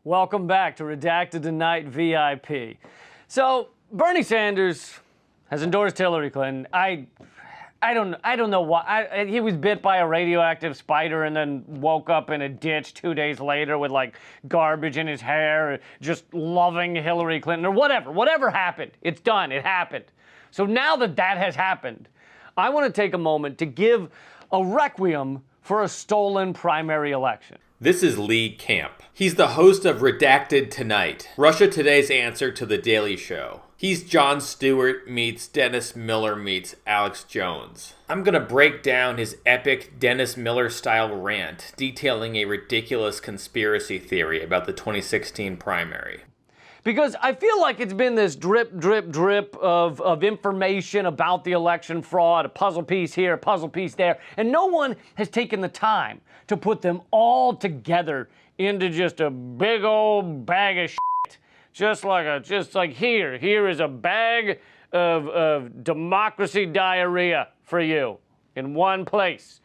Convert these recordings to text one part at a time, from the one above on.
Welcome back to Redacted Tonight VIP. So, Bernie Sanders has endorsed Hillary Clinton. I don't know why. He was bit by a radioactive spider and then woke up in a ditch 2 days later with like garbage in his hair, just loving Hillary Clinton or whatever. Whatever happened, it's done. It happened. So now that that has happened, I want to take a moment to give a requiem for a stolen primary election. This is Lee Camp. He's the host of Redacted Tonight, Russia Today's answer to The Daily Show. He's Jon Stewart meets Dennis Miller meets Alex Jones. I'm going to break down his epic Dennis Miller-style rant detailing a ridiculous conspiracy theory about the 2016 primary. Because I feel like it's been this drip, drip, drip of information about the election fraud, a puzzle piece here, a puzzle piece there, and no one has taken the time to put them all together into just a big old bag of shit. Just like here is a bag of democracy diarrhea for you in one place.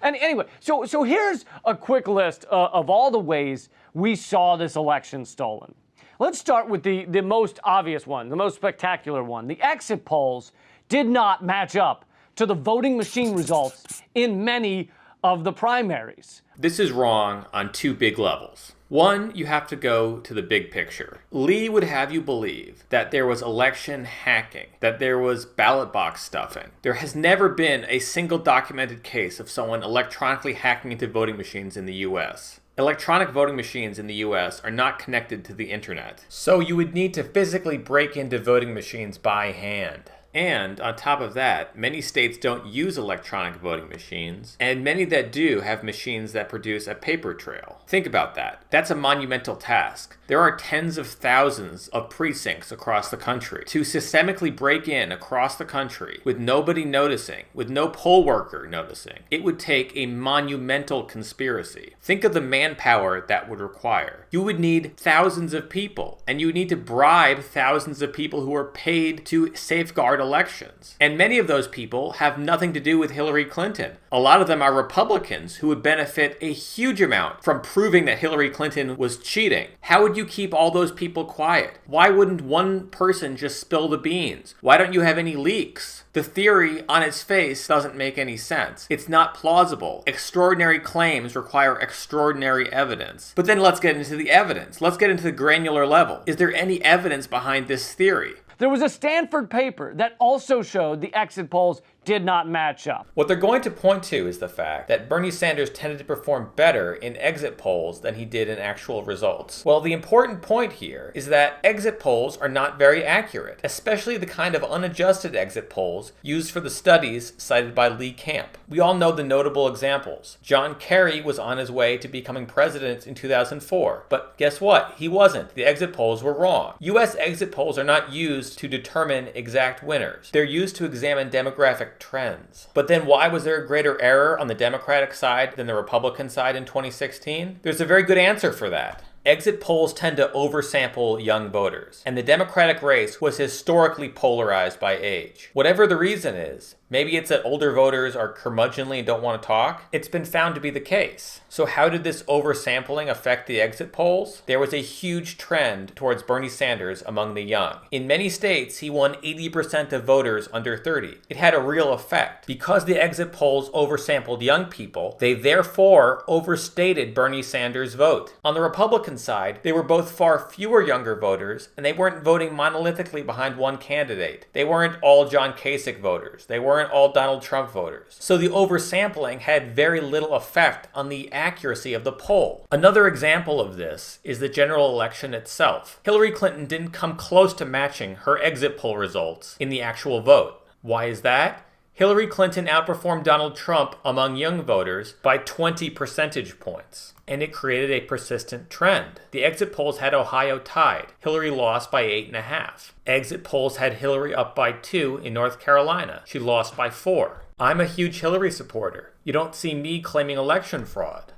And anyway, so here's a quick list of all the ways we saw this election stolen. Let's start with the most obvious one, the most spectacular one. The exit polls did not match up to the voting machine results in many of the primaries. This is wrong on two big levels. One, you have to go to the big picture. Lee would have you believe that there was election hacking, that there was ballot box stuffing. There has never been a single documented case of someone electronically hacking into voting machines in the US. Electronic voting machines in the US are not connected to the internet, so you would need to physically break into voting machines by hand. And on top of that, many states don't use electronic voting machines, and many that do have machines that produce a paper trail. Think about that. That's a monumental task. There are tens of thousands of precincts across the country. To systemically break in across the country with nobody noticing, with no poll worker noticing, it would take a monumental conspiracy. Think of the manpower that would require. You would need thousands of people, and you would need to bribe thousands of people who are paid to safeguard elections. And many of those people have nothing to do with Hillary Clinton. A lot of them are Republicans who would benefit a huge amount from proving that Hillary Clinton was cheating. How would you keep all those people quiet? Why wouldn't one person just spill the beans? Why don't you have any leaks? The theory on its face doesn't make any sense. It's not plausible. Extraordinary claims require extraordinary evidence. But then let's get into the evidence. Let's get into the granular level. Is there any evidence behind this theory? There was a Stanford paper that also showed the exit polls did not match up. What they're going to point to is the fact that Bernie Sanders tended to perform better in exit polls than he did in actual results. Well, the important point here is that exit polls are not very accurate, especially the kind of unadjusted exit polls used for the studies cited by Lee Camp. We all know the notable examples. John Kerry was on his way to becoming president in 2004, but guess what? He wasn't. The exit polls were wrong. US exit polls are not used to determine exact winners. They're used to examine demographic trends. But then why was there a greater error on the Democratic side than the Republican side in 2016? There's a very good answer for that. Exit polls tend to oversample young voters, and the Democratic race was historically polarized by age. Whatever the reason is, maybe it's that older voters are curmudgeonly and don't want to talk. It's been found to be the case. So how did this oversampling affect the exit polls? There was a huge trend towards Bernie Sanders among the young. In many states, he won 80% of voters under 30. It had a real effect. Because the exit polls oversampled young people, they therefore overstated Bernie Sanders' vote. On the Republican side, they were both far fewer younger voters, and they weren't voting monolithically behind one candidate. They weren't all John Kasich voters. They weren't all Donald Trump voters. So the oversampling had very little effect on the accuracy of the poll. Another example of this is the general election itself. Hillary Clinton didn't come close to matching her exit poll results in the actual vote. Why is that? Hillary Clinton outperformed Donald Trump among young voters by 20 percentage points. And it created a persistent trend. The exit polls had Ohio tied. Hillary lost by 8.5. Exit polls had Hillary up by 2 in North Carolina. She lost by 4. I'm a huge Hillary supporter. You don't see me claiming election fraud.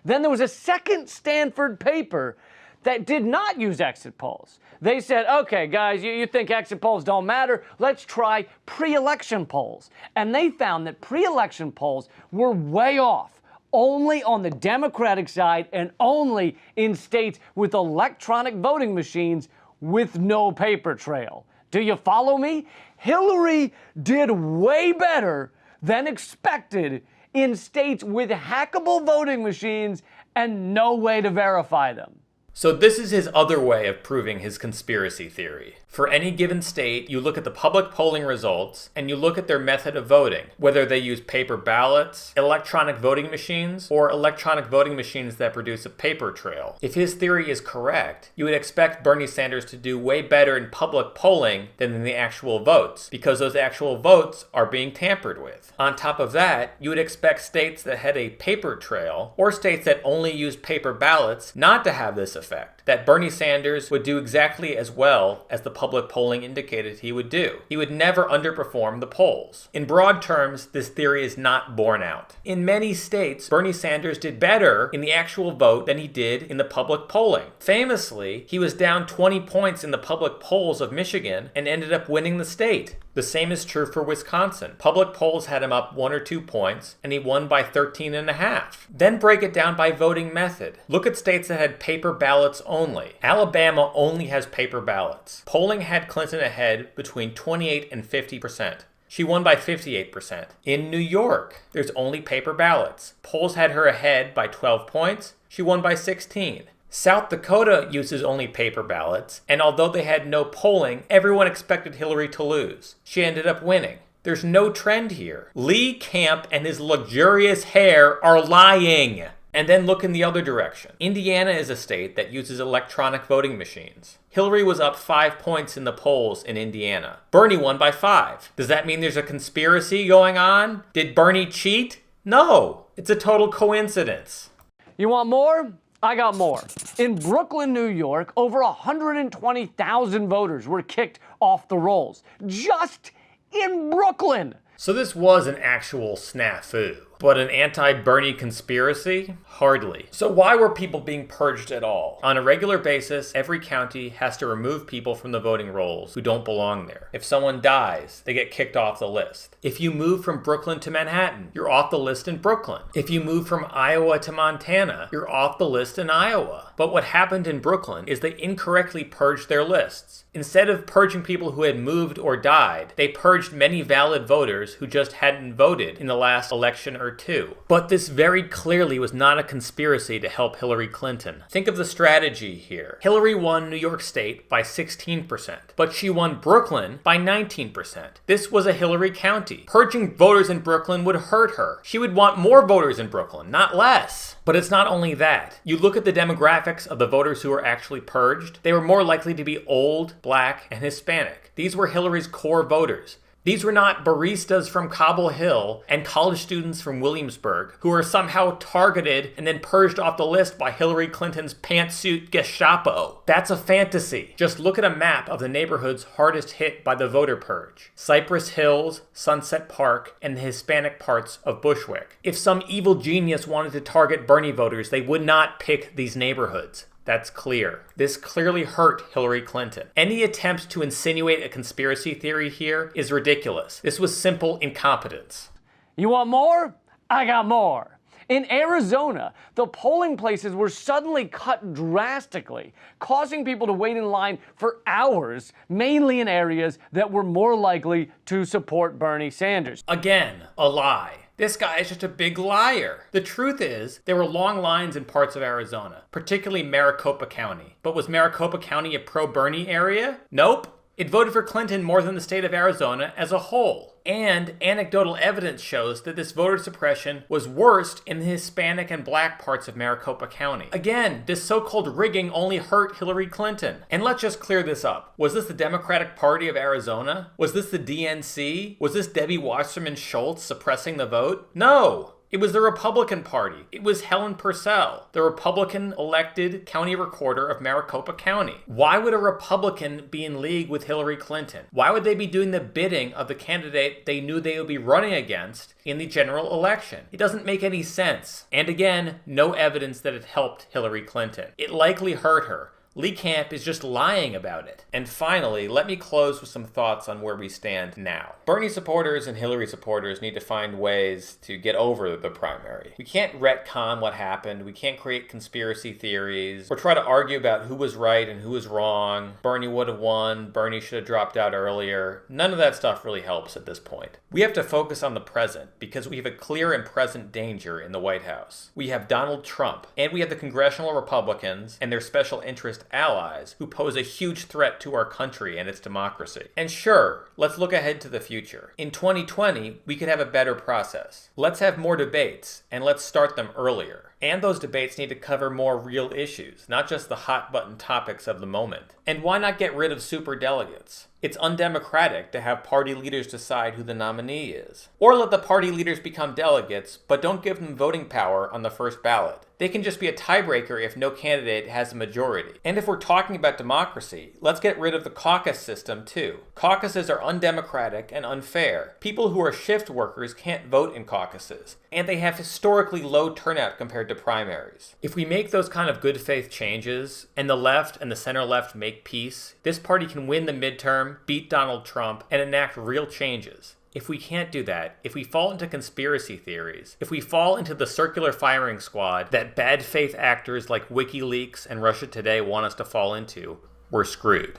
Then there was a second Stanford paper that did not use exit polls. They said, okay, guys, you think exit polls don't matter? Let's try pre-election polls. And they found that pre-election polls were way off only on the Democratic side and only in states with electronic voting machines with no paper trail. Do you follow me? Hillary did way better than expected in states with hackable voting machines and no way to verify them. So this is his other way of proving his conspiracy theory. For any given state, you look at the public polling results and you look at their method of voting, whether they use paper ballots, electronic voting machines, or electronic voting machines that produce a paper trail. If his theory is correct, you would expect Bernie Sanders to do way better in public polling than in the actual votes, because those actual votes are being tampered with. On top of that, you would expect states that had a paper trail, or states that only use paper ballots, not to have this effect. That Bernie Sanders would do exactly as well as the public polling indicated he would do. He would never underperform the polls. In broad terms, this theory is not borne out. In many states, Bernie Sanders did better in the actual vote than he did in the public polling. Famously, he was down 20 points in the public polls of Michigan and ended up winning the state. The same is true for Wisconsin. Public polls had him up 1 or 2 points, and he won by 13.5. Then break it down by voting method. Look at states that had paper ballots only. Alabama only has paper ballots. Polling had Clinton ahead between 28 and 50%. She won by 58%. In New York, there's only paper ballots. Polls had her ahead by 12 points. She won by 16. South Dakota uses only paper ballots, and although they had no polling, everyone expected Hillary to lose. She ended up winning. There's no trend here. Lee Camp and his luxurious hair are lying. And then look in the other direction. Indiana is a state that uses electronic voting machines. Hillary was up 5 points in the polls in Indiana. Bernie won by 5. Does that mean there's a conspiracy going on? Did Bernie cheat? No, it's a total coincidence. You want more? I got more. In Brooklyn, New York, over 120,000 voters were kicked off the rolls. Just in Brooklyn. So this was an actual snafu. But an anti-Bernie conspiracy? Hardly. So why were people being purged at all? On a regular basis, every county has to remove people from the voting rolls who don't belong there. If someone dies, they get kicked off the list. If you move from Brooklyn to Manhattan, you're off the list in Brooklyn. If you move from Iowa to Montana, you're off the list in Iowa. But what happened in Brooklyn is they incorrectly purged their lists. Instead of purging people who had moved or died, they purged many valid voters who just hadn't voted in the last election or two. But this very clearly was not a conspiracy to help Hillary Clinton. Think of the strategy here. Hillary won New York State by 16%, but she won Brooklyn by 19%. This was a Hillary county. Purging voters in Brooklyn would hurt her. She would want more voters in Brooklyn, not less. But it's not only that. You look at the demographics of the voters who were actually purged, they were more likely to be old, black, and Hispanic. These were Hillary's core voters. These were not baristas from Cobble Hill and college students from Williamsburg who were somehow targeted and then purged off the list by Hillary Clinton's pantsuit Gestapo. That's a fantasy. Just look at a map of the neighborhoods hardest hit by the voter purge. Cypress Hills, Sunset Park, and the Hispanic parts of Bushwick. If some evil genius wanted to target Bernie voters, they would not pick these neighborhoods. That's clear. This clearly hurt Hillary Clinton. Any attempt to insinuate a conspiracy theory here is ridiculous. This was simple incompetence. You want more? I got more. In Arizona, the polling places were suddenly cut drastically, causing people to wait in line for hours, mainly in areas that were more likely to support Bernie Sanders. Again, a lie. This guy is just a big liar. The truth is, there were long lines in parts of Arizona, particularly Maricopa County. But was Maricopa County a pro-Bernie area? Nope. It voted for Clinton more than the state of Arizona as a whole. And anecdotal evidence shows that this voter suppression was worst in the Hispanic and black parts of Maricopa County. Again, this so-called rigging only hurt Hillary Clinton. And let's just clear this up. Was this the Democratic Party of Arizona? Was this the DNC? Was this Debbie Wasserman Schultz suppressing the vote? No! It was the Republican Party. It was Helen Purcell, the Republican-elected county recorder of Maricopa County. Why would a Republican be in league with Hillary Clinton? Why would they be doing the bidding of the candidate they knew they would be running against in the general election? It doesn't make any sense. And again, no evidence that it helped Hillary Clinton. It likely hurt her. Lee Camp is just lying about it. And finally, let me close with some thoughts on where we stand now. Bernie supporters and Hillary supporters need to find ways to get over the primary. We can't retcon what happened. We can't create conspiracy theories or try to argue about who was right and who was wrong. Bernie would have won. Bernie should have dropped out earlier. None of that stuff really helps at this point. We have to focus on the present because we have a clear and present danger in the White House. We have Donald Trump, and we have the congressional Republicans and their special interest allies who pose a huge threat to our country and its democracy. And sure, let's look ahead to the future. In 2020, we could have a better process. Let's have more debates, and let's start them earlier. And those debates need to cover more real issues, not just the hot button topics of the moment. And why not get rid of superdelegates? It's undemocratic to have party leaders decide who the nominee is. Or let the party leaders become delegates, but don't give them voting power on the first ballot. They can just be a tiebreaker if no candidate has a majority. And if we're talking about democracy, let's get rid of the caucus system too. Caucuses are undemocratic and unfair. People who are shift workers can't vote in caucuses, and they have historically low turnout compared to primaries. If we make those kind of good faith changes, and the left and the center left make peace, this party can win the midterm, beat Donald Trump, and enact real changes. If we can't do that, if we fall into conspiracy theories, if we fall into the circular firing squad that bad faith actors like WikiLeaks and Russia Today want us to fall into, we're screwed.